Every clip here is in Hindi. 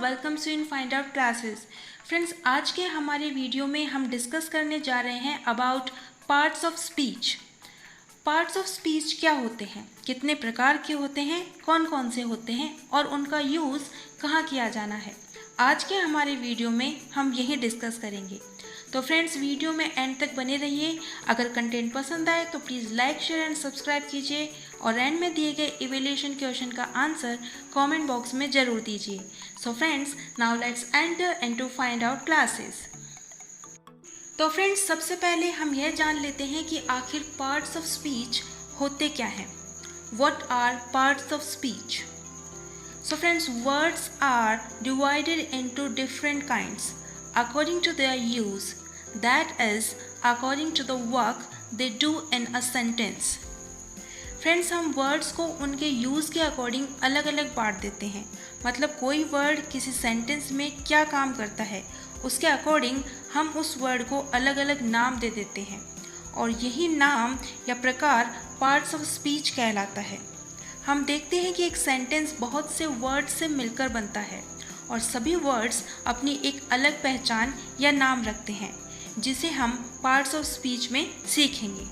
वेलकम्स इन फाइंड आउट क्लासेस। फ्रेंड्स, आज के हमारे वीडियो में हम डिस्कस करने जा रहे हैं about parts of speech. Parts of speech क्या होते हैं, कितने प्रकार के होते हैं, कौन कौन से होते हैं और उनका यूज़ कहाँ किया जाना है। आज के हमारे वीडियो में हम यही डिस्कस करेंगे। तो फ्रेंड्स, वीडियो में एंड तक बने रहिए। अगर कंटेंट पसंद आए तो please like, share and subscribe कीजिए और एंड में दिए गए इवैल्यूएशन क्वेश्चन का आंसर कमेंट बॉक्स में ज़रूर दीजिए। So friends, now let's enter into find out classes. तो फ्रेंड्स, सबसे पहले हम यह जान लेते हैं कि आखिर पार्ट्स ऑफ स्पीच होते क्या हैं। What are parts of speech? So friends, words are divided into different kinds according to their use, that is, according to the work they do in a sentence. Friends, हम वर्ड्स को उनके यूज़ के अकॉर्डिंग अलग अलग बांट देते हैं। मतलब कोई वर्ड किसी सेंटेंस में क्या काम करता है उसके अकॉर्डिंग हम उस वर्ड को अलग अलग नाम दे देते हैं और यही नाम या प्रकार पार्ट्स ऑफ स्पीच कहलाता है। हम देखते हैं कि एक सेंटेंस बहुत से वर्ड्स से मिलकर बनता है और सभी वर्ड्स अपनी एक अलग पहचान या नाम रखते हैं जिसे हम पार्ट्स ऑफ स्पीच में सीखेंगे।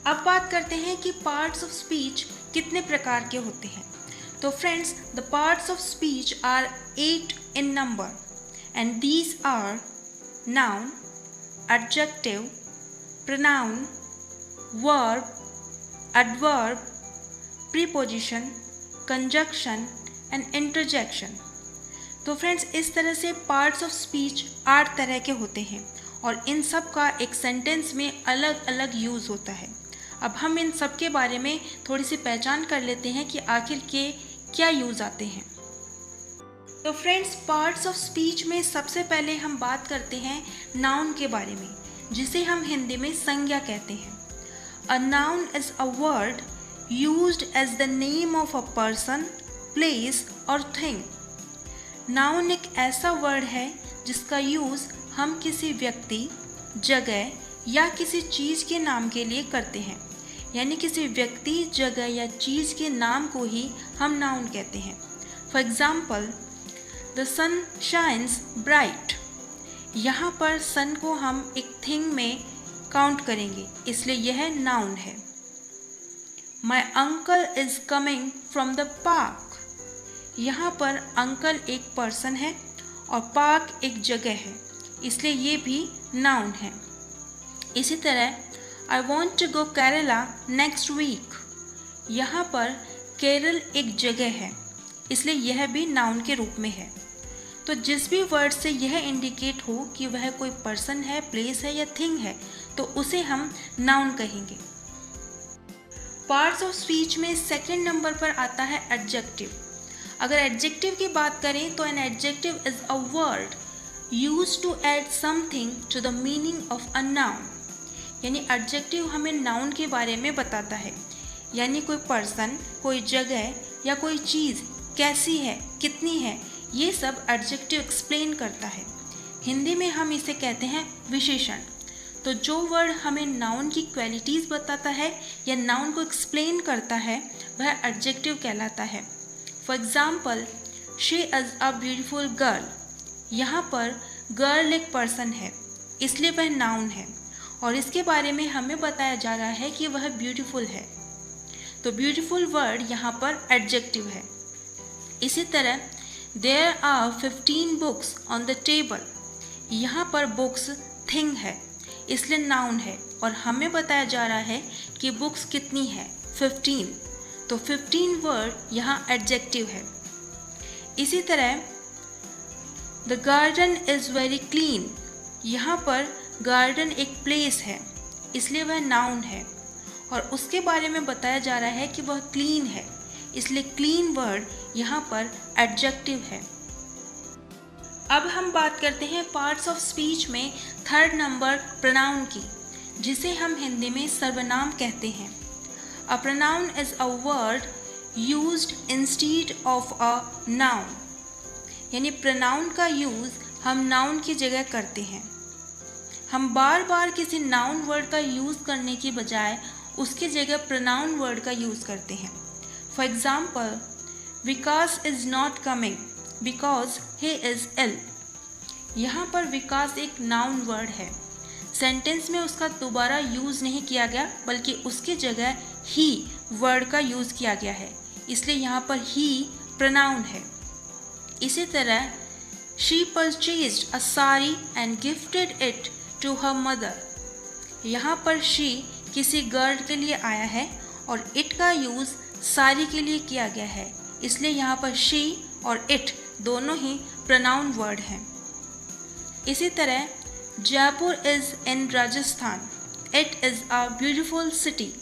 अब बात करते हैं कि पार्ट्स ऑफ स्पीच कितने प्रकार के होते हैं। तो friends, the parts of speech are 8 in number and these are noun, adjective, pronoun, verb, adverb, preposition, conjunction and interjection. तो फ्रेंड्स, इस तरह से पार्ट्स ऑफ स्पीच 8 तरह के होते हैं और इन सब का एक सेंटेंस में अलग अलग यूज़ होता है। अब हम इन सब के बारे में थोड़ी सी पहचान कर लेते हैं कि आखिर के क्या यूज़ आते हैं। तो फ्रेंड्स, पार्ट्स ऑफ स्पीच में सबसे पहले हम बात करते हैं नाउन के बारे में, जिसे हम हिंदी में संज्ञा कहते हैं। A noun is a word used as the name of a person, place or thing. Noun एक ऐसा वर्ड है जिसका यूज़ हम किसी व्यक्ति, जगह या किसी चीज़ के नाम के लिए करते हैं। यानी किसी व्यक्ति, जगह या चीज़ के नाम को ही हम नाउन कहते हैं। For example, the sun shines bright. यहाँ पर सन को हम एक थिंग में काउंट करेंगे, इसलिए यह नाउन है। My uncle is coming from the park. यहाँ पर अंकल एक पर्सन है और पार्क एक जगह है, इसलिए ये भी नाउन है। इसी तरह I want to go Kerala next week. यहाँ पर केरल एक जगह है, इसलिए यह भी नाउन के रूप में है। तो जिस भी वर्ड से यह इंडिकेट हो कि वह कोई पर्सन है, प्लेस है या थिंग है, तो उसे हम नाउन कहेंगे। पार्ट्स ऑफ स्पीच में सेकंड नंबर पर आता है एडजेक्टिव। अगर एडजेक्टिव की बात करें तो an adjective is a word used to add something to the meaning of a noun. यानी एडजेक्टिव हमें नाउन के बारे में बताता है, यानी कोई पर्सन, कोई जगह या कोई चीज़ कैसी है, कितनी है, ये सब एडजेक्टिव एक्सप्लेन करता है। हिंदी में हम इसे कहते हैं विशेषण। तो जो वर्ड हमें नाउन की क्वालिटीज़ बताता है या नाउन को एक्सप्लेन करता है वह एडजेक्टिव कहलाता है। For example, she is a beautiful girl. यहाँ पर गर्ल एक पर्सन है, इसलिए वह नाउन है और इसके बारे में हमें बताया जा रहा है कि वह ब्यूटीफुल है। तो ब्यूटीफुल वर्ड यहाँ पर एडजेक्टिव है। इसी तरह, there are 15 books on the table. यहाँ पर बुक्स थिंग है, इसलिए नाउन है और हमें बताया जा रहा है कि बुक्स कितनी है, 15। तो 15 वर्ड यहाँ एडजेक्टिव है। इसी तरह, the garden is very clean. यहाँ पर गार्डन एक प्लेस है, इसलिए वह नाउन है और उसके बारे में बताया जा रहा है कि वह क्लीन है, इसलिए क्लीन वर्ड यहाँ पर एडजेक्टिव है। अब हम बात करते हैं पार्ट्स ऑफ स्पीच में थर्ड नंबर प्रोनाउन की, जिसे हम हिंदी में सर्वनाम कहते हैं। A pronoun is a word used instead of a noun. यानी प्रोनाउन का यूज़ हम नाउन की जगह करते हैं। हम बार बार किसी नाउन वर्ड का यूज़ करने की बजाय उसकी जगह प्रोनाउन वर्ड का यूज़ करते हैं। For example, Vikas is not coming because he is ill. यहाँ पर विकास एक नाउन वर्ड है। सेंटेंस में उसका दोबारा यूज़ नहीं किया गया, बल्कि उसकी जगह ही वर्ड का यूज़ किया गया है, इसलिए यहाँ पर ही प्रोनाउन है। इसी तरह she purchased a sari and gifted it to her mother. यहाँ पर शी किसी गर्ल के लिए आया है और इट का यूज़ साड़ी के लिए किया गया है, इसलिए यहाँ पर शी और इट दोनों ही प्रोनाउन वर्ड हैं। इसी तरह Jaipur is in Rajasthan, it is a beautiful city.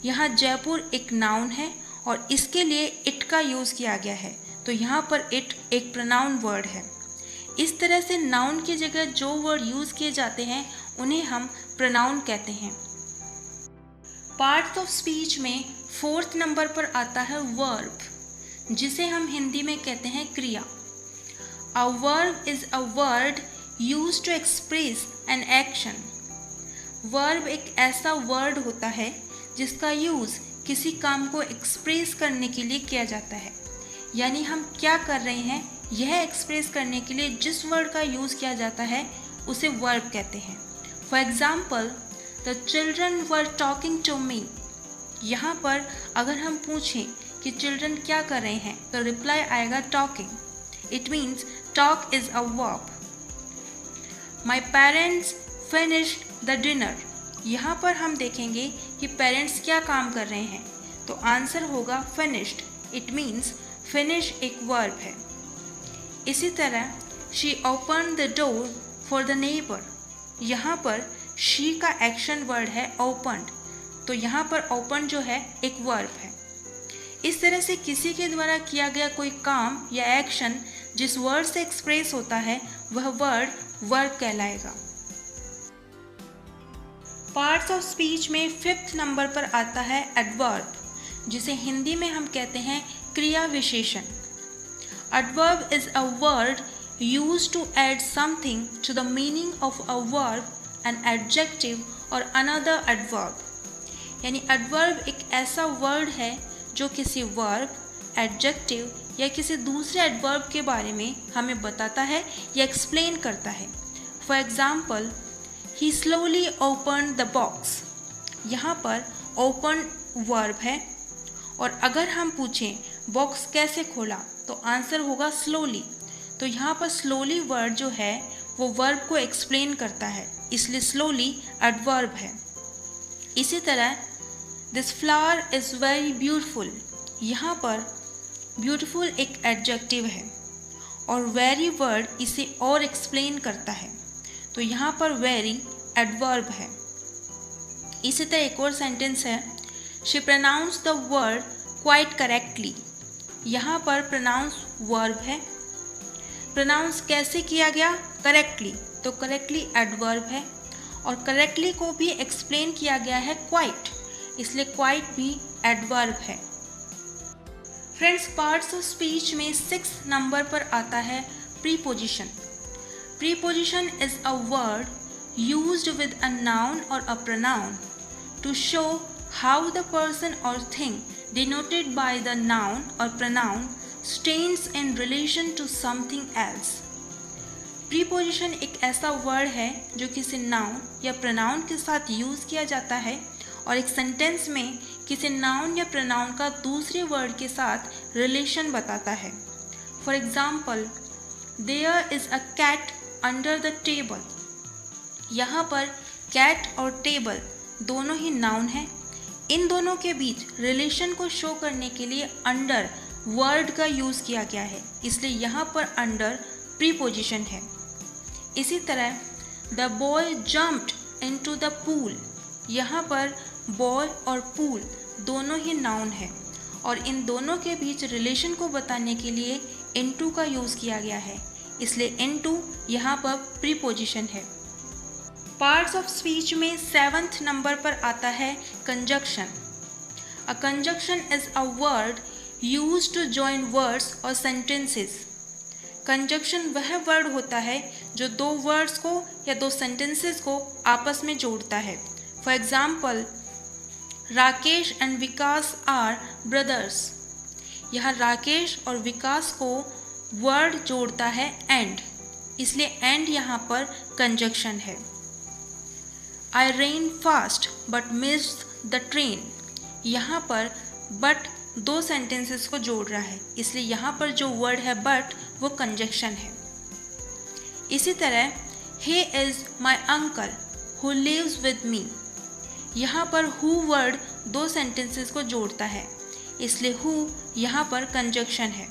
यहाँ जयपुर एक नाउन है और इसके लिए इट का यूज़ किया गया है, तो यहाँ पर इट एक प्रोनाउन वर्ड है। इस तरह से नाउन की जगह जो वर्ड यूज़ किए जाते हैं उन्हें हम प्रोनाउन कहते हैं। पार्ट्स ऑफ स्पीच में 4th नंबर पर आता है वर्ब, जिसे हम हिंदी में कहते हैं क्रिया। A verb is a word used to express an action. Verb एक ऐसा वर्ड होता है जिसका यूज़ किसी काम को एक्सप्रेस करने के लिए किया जाता है, यानी हम क्या कर रहे हैं यह एक्सप्रेस करने के लिए जिस वर्ड का यूज़ किया जाता है उसे वर्ब कहते हैं। For example, the children were talking to me. यहाँ पर अगर हम पूछें कि चिल्ड्रन क्या कर रहे हैं तो रिप्लाई आएगा talking. It means talk is a verb. My parents finished the dinner. यहाँ पर हम देखेंगे कि पेरेंट्स क्या काम कर रहे हैं, तो आंसर होगा फिनिश्ड। इट मीन्स फिनिश एक वर्ब है। इसी तरह she open the door for the neighbour. यहाँ पर शी का एक्शन वर्ड है ओपन्ड, तो यहाँ पर ओपन जो है एक वर्ब है। इस तरह से किसी के द्वारा किया गया कोई काम या एक्शन जिस वर्ड से एक्सप्रेस होता है वह वर्ड वर्ब कहलाएगा। पार्ट्स ऑफ स्पीच में 5th नंबर पर आता है एडवर्ब, जिसे हिंदी में हम कहते हैं क्रिया विशेषण। Adverb is a word used to add something to the meaning of a verb, an adjective or another adverb। यानी adverb एक ऐसा word है जो किसी verb, adjective या किसी दूसरे adverb के बारे में हमें बताता है या explain करता है। For example, he slowly opened the box। यहाँ पर open verb है और अगर हम पूछें बॉक्स कैसे खोला तो आंसर होगा slowly। तो यहाँ पर स्लोली वर्ड जो है वो वर्ब को एक्सप्लेन करता है, इसलिए स्लोली एडवर्ब है। इसी तरह this flower is very beautiful. यहाँ पर ब्यूटीफुल एक एडजेक्टिव है और वेरी वर्ड इसे और एक्सप्लेन करता है, तो यहाँ पर वेरी एडवर्ब है। इसी तरह एक और सेंटेंस है, she pronounces the word quite correctly. यहाँ पर प्रोनाउंस वर्ब है। प्रोनाउंस कैसे किया गया? करेक्टली, तो करेक्टली एडवर्ब है और करेक्टली को भी एक्सप्लेन किया गया है क्वाइट, इसलिए क्वाइट भी एडवर्ब है। फ्रेंड्स, पार्ट्स ऑफ स्पीच में 6th नंबर पर आता है preposition. Preposition is a word used with a noun or a pronoun to show how the person or thing denoted by the noun or pronoun stands in relation to something else। Preposition एक ऐसा वर्ड है जो किसी नाउन या प्रोनाउन के साथ यूज़ किया जाता है और एक सेंटेंस में किसी नाउन या प्रोनाउन का दूसरे वर्ड के साथ रिलेशन बताता है। For example, there is a cat under the table. यहाँ पर कैट और टेबल दोनों ही नाउन हैं। इन दोनों के बीच रिलेशन को शो करने के लिए अंडर वर्ड का यूज़ किया गया है, इसलिए यहाँ पर अंडर प्रीपोजिशन है। इसी तरह the boy jumped into the pool. यहाँ पर बॉय और पूल दोनों ही नाउन है और इन दोनों के बीच रिलेशन को बताने के लिए इनटू का यूज़ किया गया है, इसलिए इनटू यहाँ पर प्रीपोजिशन है। पार्ट्स ऑफ स्पीच में 7th नंबर पर आता है conjunction. A conjunction is a word used to join words और sentences। कंजक्शन वह वर्ड होता है जो दो वर्ड्स को या दो सेंटेंसेस को आपस में जोड़ता है। For example, Rakesh and Vikas are brothers. यहाँ राकेश और विकास को वर्ड जोड़ता है एंड, इसलिए एंड यहाँ पर कंजक्शन है। I ran fast but missed the train, यहाँ पर बट दो सेंटेंसेस को जोड़ रहा है, इसलिए यहाँ पर जो वर्ड है बट वो कंजक्शन है। इसी तरह he is my uncle who lives with me, यहाँ पर who वर्ड दो सेंटेंसेस को जोड़ता है, इसलिए who यहाँ पर कंजक्शन है।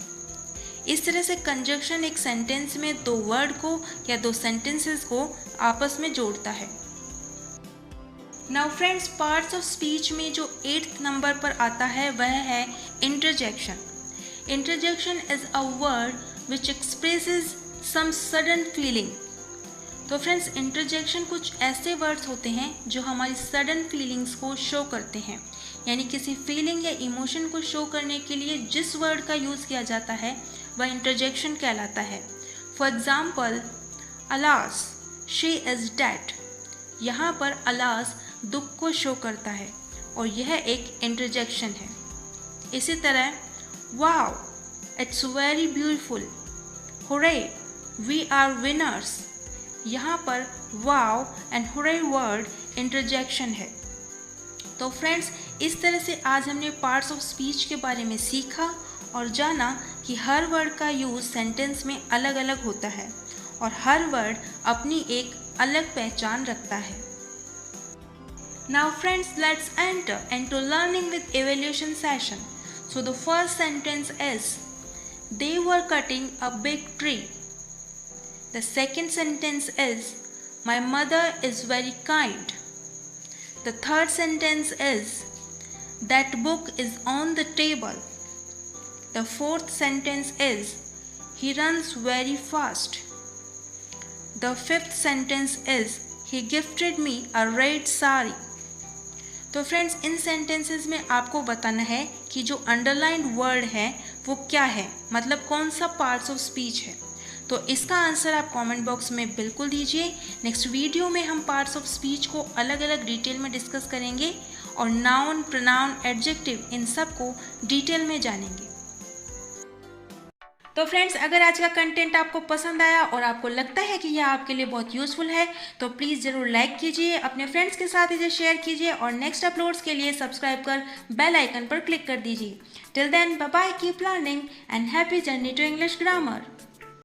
इस तरह से कंजक्शन एक सेंटेंस में दो वर्ड को या दो सेंटेंसेस को आपस में जोड़ता है। Now friends, parts of speech में जो 8th नंबर पर आता है वह है interjection. Interjection is a word which expresses some sudden feeling. तो फ्रेंड्स, इंटरजेक्शन कुछ ऐसे वर्ड्स होते हैं जो हमारी सडन फीलिंग्स को शो करते हैं, यानी किसी फीलिंग या इमोशन को शो करने के लिए जिस वर्ड का यूज़ किया जाता है वह इंटरजेक्शन कहलाता है। For example, alas she is dead, यहाँ पर अलास दुख को शो करता है और यह एक इंटरजेक्शन है। इसी तरह wow it's very beautiful, hurray we are winners, यहाँ पर wow and hurray word interjection है। तो फ्रेंड्स, इस तरह से आज हमने पार्ट्स ऑफ स्पीच के बारे में सीखा और जाना कि हर वर्ड का यूज़ सेंटेंस में अलग अलग होता है और हर वर्ड अपनी एक अलग पहचान रखता है। Now friends, let's enter into learning with evaluation session. So the first sentence is, they were cutting a big tree. The second sentence is, my mother is very kind. The third sentence is, that book is on the table. The fourth sentence is, he runs very fast. The fifth sentence is, he gifted me a red sari. तो फ्रेंड्स, इन सेंटेंसेस में आपको बताना है कि जो अंडरलाइंड वर्ड है वो क्या है, मतलब कौन सा पार्ट्स ऑफ स्पीच है। तो इसका आंसर आप कमेंट बॉक्स में बिल्कुल दीजिए। नेक्स्ट वीडियो में हम पार्ट्स ऑफ स्पीच को अलग अलग डिटेल में डिस्कस करेंगे और नाउन, प्रोनाउन, एडजेक्टिव इन सब को डिटेल में जानेंगे। तो फ्रेंड्स, अगर आज का कंटेंट आपको पसंद आया और आपको लगता है कि यह आपके लिए बहुत यूज़फुल है तो प्लीज़ ज़रूर लाइक कीजिए, अपने फ्रेंड्स के साथ इसे शेयर कीजिए और नेक्स्ट अपलोड्स के लिए सब्सक्राइब कर बेल आइकन पर क्लिक कर दीजिए। Till then, bye bye, keep learning and happy journey to English grammar.